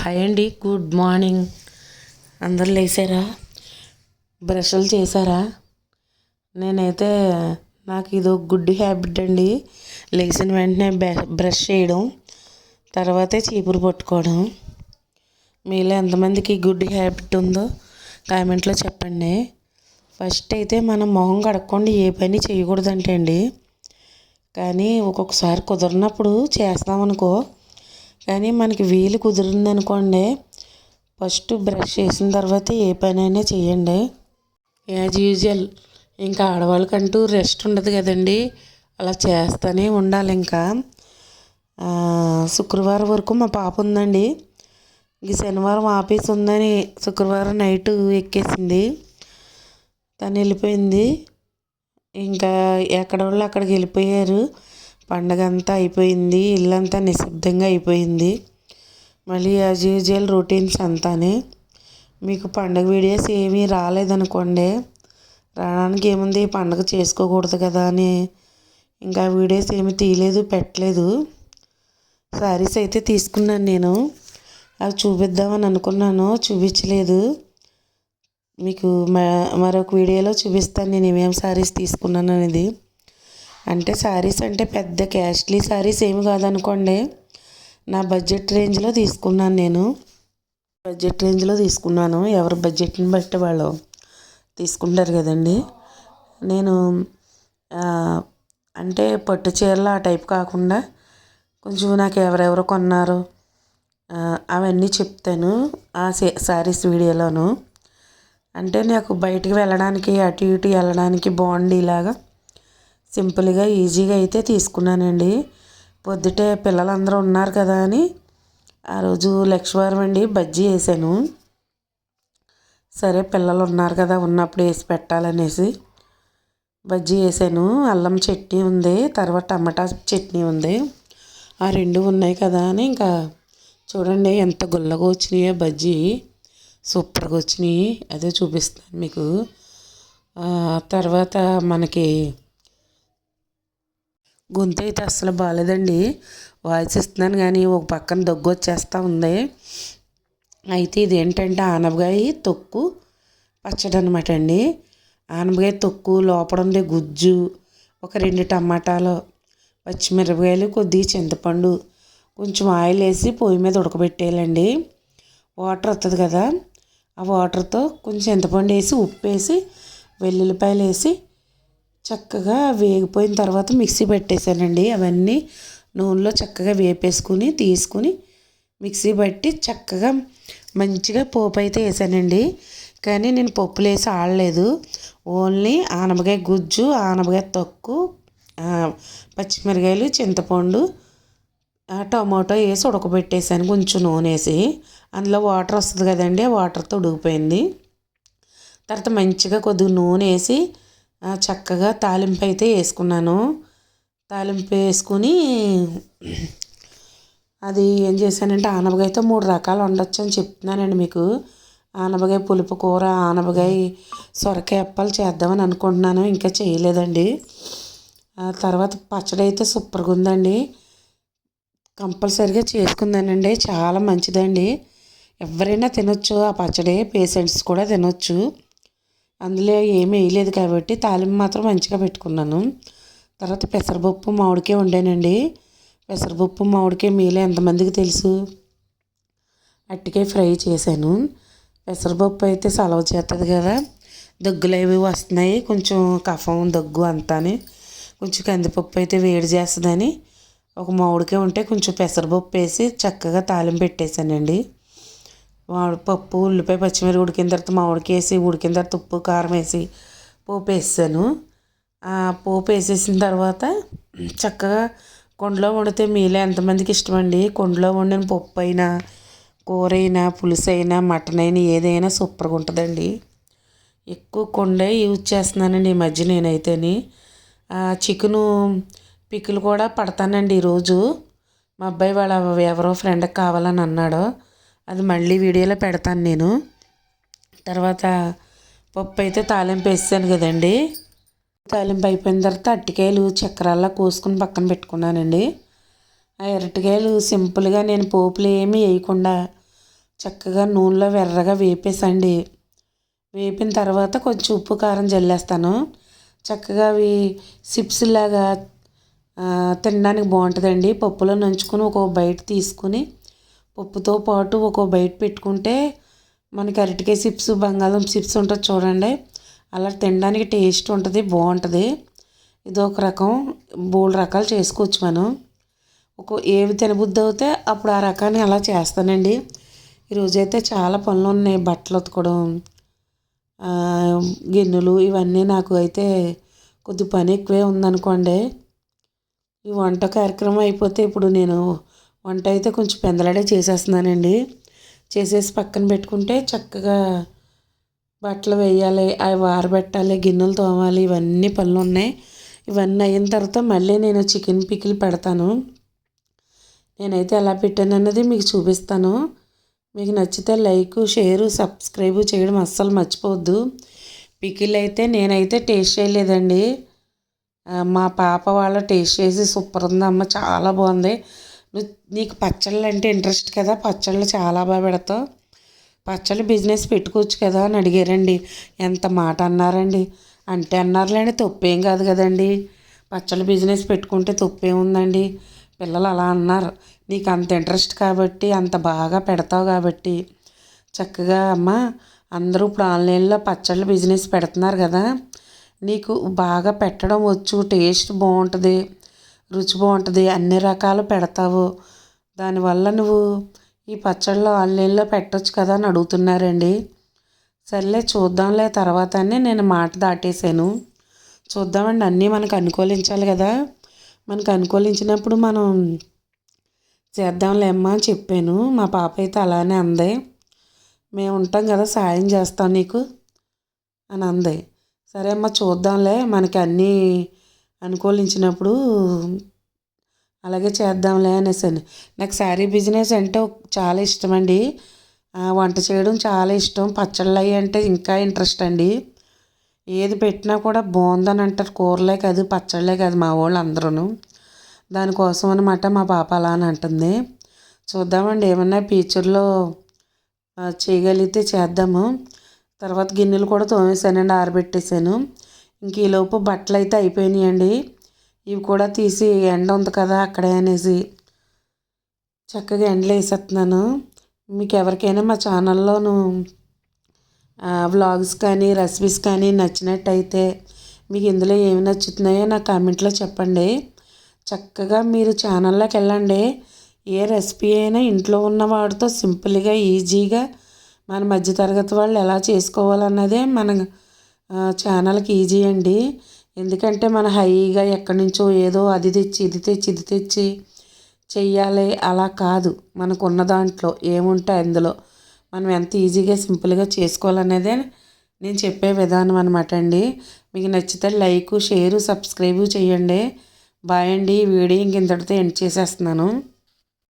Hi అండి, good morning. అందరు లేచారా? బ్రష్లు చేశారా? నేనైతే నాకు ఇది ఒక గుడ్ హ్యాబిట్ అండి. లేచిన వెంటనే బ్రష్ చేయడం, తర్వాతే చీపురు పట్టుకోవడం. మీలో ఎంతమందికి గుడ్ హ్యాబిట్ ఉందో కామెంట్లో చెప్పండి. ఫస్ట్ అయితే మనం మొహం కడుక్కోండి ఏ పని చేయకూడదంటే అండి, కానీ ఒక్కొక్కసారి కుదరినప్పుడు చేస్తామనుకో. కానీ మనకి వీలు కుదిరిందనుకోండి, ఫస్ట్ బ్రష్ చేసిన తర్వాత ఏ పనైనా చేయండి. యాజ్ యూజువల్ ఇంకా ఆడవాళ్ళకంటూ రెస్ట్ ఉండదు కదండి, అలా చేస్తూనే ఉండాలి. ఇంకా శుక్రవారం వరకు మా పాప ఉందండి. ఇంక శనివారం ఆఫీస్ ఉందని శుక్రవారం నైట్ ఎక్కేసింది, తను వెళ్ళిపోయింది. ఇంకా ఎక్కడ వాళ్ళు అక్కడికి వెళ్ళిపోయారు. పండగ అంతా అయిపోయింది, ఇల్లంతా నిశ్శబ్దంగా అయిపోయింది. మళ్ళీ యాజ్ యూజువల్ రొటీన్స్ అంతానే. మీకు పండగ వీడియోస్ ఏమీ రాలేదనుకోండి, రావడానికి ఏముంది, పండగ చేసుకోకూడదు కదా అని ఇంకా వీడియోస్ ఏమీ తీయలేదు, పెట్టలేదు. శారీస్ అయితే తీసుకున్నాను నేను, అవి చూపిద్దామని అనుకున్నాను, చూపించలేదు. మీకు మరొక వీడియోలో చూపిస్తాను నేను ఏమేమి శారీస్ తీసుకున్నాను అనేది. అంటే శారీస్ అంటే పెద్ద కాస్ట్లీ శారీస్ ఏమి కాదనుకోండి, నా బడ్జెట్ రేంజ్లో తీసుకున్నాను. నేను బడ్జెట్ రేంజ్లో తీసుకున్నాను. ఎవరి బడ్జెట్ని బట్టి వాళ్ళు తీసుకుంటారు కదండి. నేను అంటే పట్టు చీరలు ఆ టైప్ కాకుండా కొంచెం నాకు ఎవరెవరు కొన్నారు అవన్నీ చెప్తాను ఆ శారీస్ వీడియోలోను. అంటే నాకు బయటికి వెళ్ళడానికి అటు ఇటు వెళ్ళడానికి బాగుండేలాగా సింపుల్గా ఈజీగా అయితే తీసుకున్నానండి. పొద్దుటే పిల్లలందరూ ఉన్నారు కదా అని ఆ రోజు లక్షవారం అండి, బజ్జీ వేసాను. సరే పిల్లలు ఉన్నారు కదా, ఉన్నప్పుడు వేసి పెట్టాలనేసి బజ్జీ వేసాను. అల్లం చట్నీ ఉంది, తర్వాత టమాటా చట్నీ ఉంది, ఆ రెండు ఉన్నాయి కదా అని ఇంకా చూడండి ఎంత గుల్లగా వచ్చినాయో బజ్జీ, సూపర్గా వచ్చినాయి. అదే చూపిస్తాను మీకు. తర్వాత మనకి గొంతు అయితే అస్సలు బాగాలేదండి, వాయిస్ ఇస్తున్నాను కానీ ఒక పక్కన దగ్గు వచ్చేస్తూ ఉంది. అయితే ఇదేంటంటే ఆనపకాయ తొక్కు పచ్చడి అనమాట అండి. ఆనపకాయ తొక్కు, లోపల ఉండే గుజ్జు, ఒక 2 టమాటాలు, పచ్చిమిరపకాయలు, కొద్దిగా చింతపండు, కొంచెం ఆయిల్ వేసి పొయ్యి మీద ఉడకబెట్టేయాలండి. వాటర్ వస్తుంది కదా, ఆ వాటర్తో కొంచెం చింతపండు వేసి, ఉప్పు వేసి, వెల్లుల్లిపాయలు వేసి చక్కగా వేగిపోయిన తర్వాత మిక్సీ పెట్టేశానండి. అవన్నీ నూనెలో చక్కగా వేపేసుకుని తీసుకుని మిక్సీ పట్టి చక్కగా మంచిగా పోపు అయితే వేసానండి. కానీ నేను పప్పులు వేసి ఆడలేదు, ఓన్లీ ఆనపకాయ గుజ్జు, ఆనపకాయ తొక్కు, పచ్చిమిరకాయలు, చింతపండు, టమాటో వేసి ఉడకబెట్టేసాను. కొంచెం నూనె వేసి అందులో వాటర్ వస్తుంది కదండి, ఆ వాటర్తో ఉడికిపోయింది. తర్వాత మంచిగా కొద్దిగా నూనె వేసి చక్కగా తాలింపు అయితే వేసుకున్నాను. తాలింపు వేసుకుని అది ఏం చేశానంటే ఆనపకాయతో 3 రకాలు వండొచ్చు అని చెప్తున్నానండి మీకు. ఆనపకాయ పులుపు కూర, ఆనపకాయ సొరకాయ అప్పాలు చేద్దామని అనుకుంటున్నాను, ఇంకా చేయలేదండి. తర్వాత పచ్చడి అయితే సూపర్గా ఉందండి, కంపల్సరీగా చేసుకుందానండి. చాలా మంచిదండి, ఎవరైనా తినొచ్చు ఆ పచ్చడి, పేషెంట్స్ కూడా తినొచ్చు. అందులో ఏమీ వేయలేదు కాబట్టి తాలింపు మాత్రం మంచిగా పెట్టుకున్నాను. తర్వాత పెసరపప్పు మామిడికాయ వండానండి. పెసరపప్పు మామిడికాయ మీలో ఎంతమందికి తెలుసు? అరటికాయ ఫ్రై చేశాను. పెసరపప్పు అయితే సలవ చేస్తుంది కదా, దగ్గులు అవి వస్తున్నాయి, కొంచెం కఫం దగ్గు అంతాని, కొంచెం కందిపప్పు అయితే వేడి చేస్తుందని ఒక మామిడికాయ ఉంటే కొంచెం పెసరపప్పు వేసి చక్కగా తాలింపు పెట్టేశానండి. పప్పు, ఉల్లిపాయ, పచ్చిమిరపకాయ ఉడికిన తర్వాత మామిడికాయ వేసి, ఉడికిన తర్వాత ఉప్పు కారం వేసి పోపు వేసాను. ఆ పోపు వేసేసిన తర్వాత చక్కగా కుండలో వండితే మీలో ఎంతమందికి ఇష్టమండి? కుండలో వండిన పప్పు అయినా, కూర అయినా, పులుసు అయినా, మటన్ అయినా, ఏదైనా సూపర్గా ఉంటుందండి. ఎక్కువ కుండే యూజ్ చేస్తున్నానండి ఈ మధ్య నేనైతేని. చికెను పిక్కులు కూడా పడతానండి ఈరోజు. మా అబ్బాయి వాళ్ళ ఎవరో ఫ్రెండ్కి కావాలని అన్నాడు, అది మళ్ళీ వీడియోలో పెడతాను నేను. తర్వాత పప్పు అయితే తాలింపు వేసాను కదండి, తాలింపు అయిపోయిన తర్వాత అరటికాయలు చక్రాల్లా కోసుకుని పక్కన పెట్టుకున్నానండి. ఆ అరటికాయలు సింపుల్గా నేను పోపులు ఏమీ వేయకుండా చక్కగా నూనెలో ఎర్రగా వేపేసండి. వేపిన తర్వాత కొంచెం ఉప్పు కారం జల్లేస్తాను. చక్కగా అవి చిప్స్ లాగా తినడానికి బాగుంటుందండి. పప్పులో నంచుకొని ఒక్కో బైట్ తీసుకుని పప్పుతో పాటు ఒక్కో బైట్ పెట్టుకుంటే మనకి అరటికాయ చిప్స్, బంగాళదుంప చిప్స్ ఉంటుంది చూడండి, అలా తినడానికి టేస్ట్ ఉంటుంది, బాగుంటుంది. ఇది ఒక రకం. బోల్డ్ రకాలు చేసుకోవచ్చు మనం. ఏవి తినబుద్ధి అవుతే అప్పుడు ఆ రకాన్ని అలా చేస్తానండి. ఈరోజైతే చాలా పనులు ఉన్నాయి. బట్టలు ఉతకడం, గిన్నెలు, ఇవన్నీ నాకు అయితే కొద్ది పని ఎక్కువే ఉందనుకోండి. ఈ వంట కార్యక్రమం అయిపోతే ఇప్పుడు నేను వంట అయితే కొంచెం పెందలాడే చేసేస్తున్నానండి. చేసేసి పక్కన పెట్టుకుంటే చక్కగా బట్టలు వేయాలి, అవి ఆరబెట్టాలి, గిన్నెలు తోమాలి, ఇవన్నీ పనులు ఉన్నాయి. ఇవన్నీ అయిన తర్వాత మళ్ళీ నేను చికెన్ పికిల్ పెడతాను. నేనైతే ఎలా పెట్టాను అన్నది మీకు చూపిస్తాను. మీకు నచ్చితే లైక్, షేరు, సబ్స్క్రైబ్ చేయడం అస్సలు మర్చిపోవద్దు. పికిల్ అయితే నేనైతే టేస్ట్ చేయలేదండి. మా పాప వాళ్ళ టేస్ట్ చేసి సూపర్ ఉందమ్మ, చాలా బాగుంది. నీకు పచ్చళ్ళు అంటే ఇంట్రెస్ట్ కదా, పచ్చళ్ళు చాలా బాగా పెడతావు, పచ్చళ్ళు బిజినెస్ పెట్టుకోవచ్చు కదా అని అడిగారండి. ఎంత మాట అన్నారండి. అంటే అన్నారులేండి, తప్పేం కాదు కదండి. పచ్చళ్ళ బిజినెస్ పెట్టుకుంటే తప్పేముందండి. పిల్లలు అలా అన్నారు. నీకు అంత ఇంట్రెస్ట్ కాబట్టి, అంత బాగా పెడతావు కాబట్టి చక్కగా అమ్మ, అందరూ ఇప్పుడు ఆన్లైన్లో పచ్చళ్ళ బిజినెస్ పెడుతున్నారు కదా, నీకు బాగా పెట్టడం వచ్చు, టేస్ట్ బాగుంటుంది, రుచి బాగుంటుంది, అన్ని రకాలు పెడతావు, దానివల్ల నువ్వు ఈ పచ్చళ్ళు ఆన్లైన్లో పెట్టవచ్చు కదా అని అడుగుతున్నారండి. సర్లే చూద్దాంలే తర్వాత అని నేను మాట దాటేశాను. చూద్దామండి, అన్నీ మనకు అనుకూలించాలి కదా. మనకు అనుకూలించినప్పుడు మనం చేద్దాంలే అమ్మా అని చెప్పాను. మా పాప అయితే అలానే అంది. మేము ఉంటాం కదా, సాయం చేస్తాం నీకు అని అంది. సరే అమ్మ చూద్దాంలే, మనకి అన్నీ అనుకూలించినప్పుడు అలాగే చేద్దాంలే అనేసాను. నాకు శారీ బిజినెస్ అంటే చాలా ఇష్టం అండి. వంట చేయడం చాలా ఇష్టం. పచ్చళ్ళు అవి అంటే ఇంకా ఇంట్రెస్ట్ అండి. ఏది పెట్టినా కూడా బాగుందని అంటారు. కూరలే కాదు, పచ్చళ్ళే కాదు, మా వాళ్ళు అందరూ. దానికోసం అనమాట మా పాప అలా అని అంటుంది. చూద్దామండి, ఏమన్నా ఫ్యూచర్లో చేయగలిగితే చేద్దాము. తర్వాత గిన్నెలు కూడా తోమేసానండి, ఆరబెట్టేసాను. ఇంక ఈలోపు బట్టలు అయితే అయిపోయినాయండి. ఇవి కూడా తీసి ఎండ ఉంది కదా అక్కడే అనేసి చక్కగా ఎండలో వేసేస్తున్నాను. మీకు ఎవరికైనా మా ఛానల్లోను వ్లాగ్స్ కానీ రెసిపీస్ కానీ నచ్చినట్టయితే, మీకు ఇందులో ఏమి నచ్చుతున్నాయో నా కామెంట్లో చెప్పండి. చక్కగా మీరు ఛానల్లోకి వెళ్ళండి. ఏ రెసిపీ అయినా ఇంట్లో ఉన్న వాడితో సింపుల్గా, ఈజీగా మన మధ్యతరగతి వాళ్ళు ఎలా చేసుకోవాలన్నదే మన ఛానల్కి ఈజీ అండి. ఎందుకంటే మన హైగా ఎక్కడి నుంచో ఏదో అది తెచ్చి ఇది తెచ్చి ఇది తెచ్చి చెయ్యాలి అలా కాదు. మనకున్న దాంట్లో ఏముంటే అందులో మనం ఎంత ఈజీగా సింపుల్గా చేసుకోవాలనేదే నేను చెప్పే విధానం అనమాట అండి. మీకు నచ్చితే లైక్, షేరు, సబ్స్క్రైబ్ చేయండి. బాయ్ అండి. ఈ వీడియో ఇంక ఇంతటితో ఎండ్ చేసేస్తున్నాను.